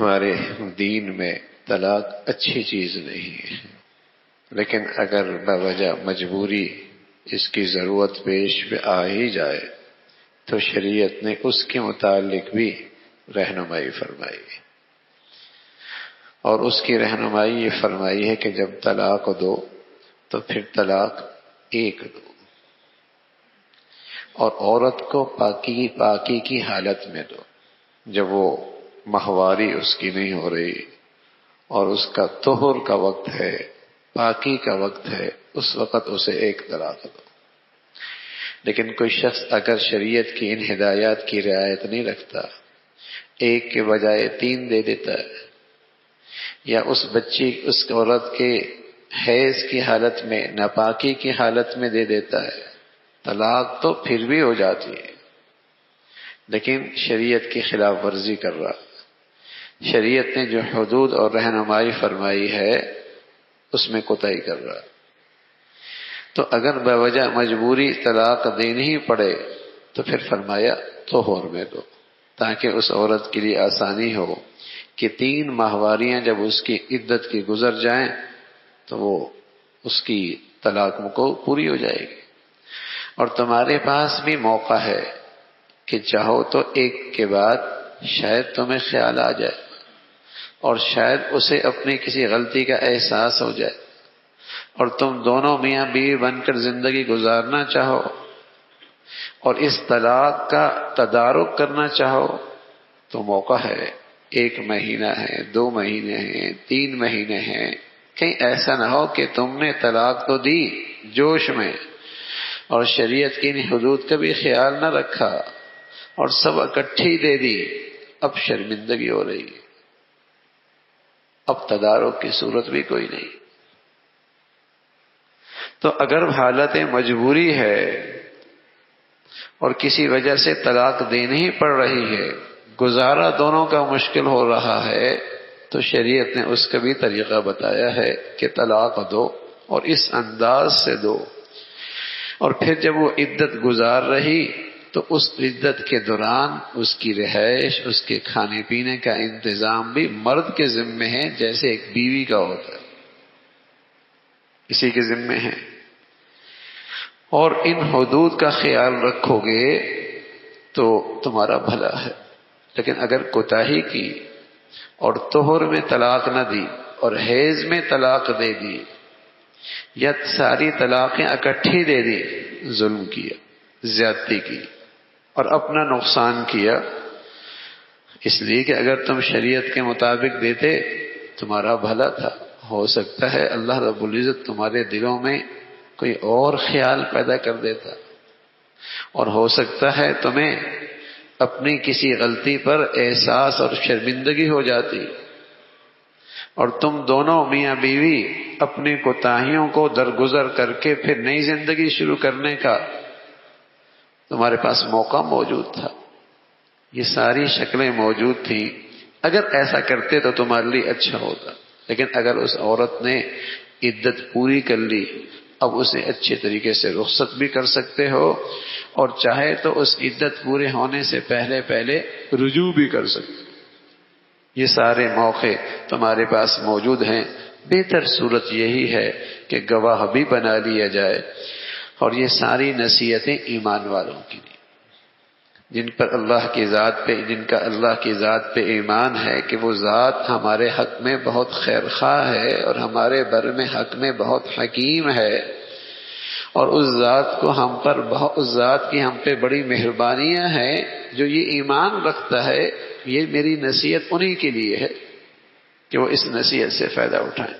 ہمارے دین میں طلاق اچھی چیز نہیں ہے، لیکن اگر بوجہ مجبوری اس کی ضرورت پیش پہ آ ہی جائے تو شریعت نے اس کے متعلق بھی رہنمائی فرمائی، اور اس کی رہنمائی یہ فرمائی ہے کہ جب طلاق دو تو پھر طلاق ایک دو، اور عورت کو پاکی کی حالت میں دو، جب وہ ماہواری اس کی نہیں ہو رہی اور اس کا طہر کا وقت ہے، پاکی کا وقت ہے، اس وقت اسے ایک طلاق دو۔ لیکن کوئی شخص اگر شریعت کی ان ہدایات کی رعایت نہیں رکھتا، ایک کے بجائے 3 دے دیتا ہے، یا اس عورت کے حیض کی حالت میں، ناپاکی کی حالت میں دے دیتا ہے، طلاق تو پھر بھی ہو جاتی ہے، لیکن شریعت کی خلاف ورزی کر رہا۔ شریعت نے جو حدود اور رہنمائی فرمائی ہے اس میں کوتاہی کر رہا۔ تو اگر بوجہ مجبوری طلاق دینی ہی پڑے تو پھر فرمایا طہور میں دو، تاکہ اس عورت کے لیے آسانی ہو کہ 3 ماہواریاں جب اس کی عدت کی گزر جائیں تو وہ اس کی طلاق کو پوری ہو جائے گی۔ اور تمہارے پاس بھی موقع ہے کہ چاہو تو ایک کے بعد شاید تمہیں خیال آ جائے، اور شاید اسے اپنی کسی غلطی کا احساس ہو جائے، اور تم دونوں میاں بیوی بن کر زندگی گزارنا چاہو اور اس طلاق کا تدارک کرنا چاہو تو موقع ہے۔ 1 مہینہ ہے، 2 مہینے ہیں، 3 مہینے ہیں، کہیں ایسا نہ ہو کہ تم نے طلاق تو دی جوش میں اور شریعت کی ان حدود کا بھی خیال نہ رکھا اور سب اکٹھی دے دی، اب شرمندگی ہو رہی ہے، اب تدارک کی صورت بھی کوئی نہیں۔ تو اگر حالت مجبوری ہے اور کسی وجہ سے طلاق دینی ہی پڑ رہی ہے، گزارا دونوں کا مشکل ہو رہا ہے، تو شریعت نے اس کا بھی طریقہ بتایا ہے کہ طلاق دو اور اس انداز سے دو، اور پھر جب وہ عدت گزار رہی تو اس عدت کے دوران اس کی رہائش، اس کے کھانے پینے کا انتظام بھی مرد کے ذمے ہے، جیسے ایک بیوی کا ہوتا ہے، اسی کے ذمے ہے۔ اور ان حدود کا خیال رکھو گے تو تمہارا بھلا ہے۔ لیکن اگر کوتاہی کی اور طہر میں طلاق نہ دی اور حیض میں طلاق دے دی یا ساری طلاقیں اکٹھی دے دی، ظلم کیا، زیادتی کی اور اپنا نقصان کیا۔ اس لیے کہ اگر تم شریعت کے مطابق دیتے تمہارا بھلا تھا، ہو سکتا ہے اللہ رب العزت تمہارے دلوں میں کوئی اور خیال پیدا کر دیتا، اور ہو سکتا ہے تمہیں اپنی کسی غلطی پر احساس اور شرمندگی ہو جاتی، اور تم دونوں میاں بیوی اپنی کوتاہیوں کو درگزر کر کے پھر نئی زندگی شروع کرنے کا تمہارے پاس موقع موجود تھا، یہ ساری شکلیں موجود تھیں۔ اگر ایسا کرتے تو تمہارے لیے اچھا ہوتا، لیکن اگر اس عورت نے عدت پوری کر لی، اب اسے اچھے طریقے سے رخصت بھی کر سکتے ہو، اور چاہے تو اس عدت پورے ہونے سے پہلے رجوع بھی کر سکتے۔ یہ سارے موقع تمہارے پاس موجود ہیں۔ بہتر صورت یہی ہے کہ گواہ بھی بنا لیا جائے، اور یہ ساری نصیحتیں ایمان والوں کی ہیں، جن کا اللہ کی ذات پہ ایمان ہے کہ وہ ذات ہمارے حق میں بہت خیر خواہ ہے اور ہمارے بر میں حق میں بہت حکیم ہے، اور اس ذات کی ہم پہ بڑی مہربانیاں ہیں۔ جو یہ ایمان رکھتا ہے، یہ میری نصیحت انہی کے لیے ہے کہ وہ اس نصیحت سے فائدہ اٹھائیں۔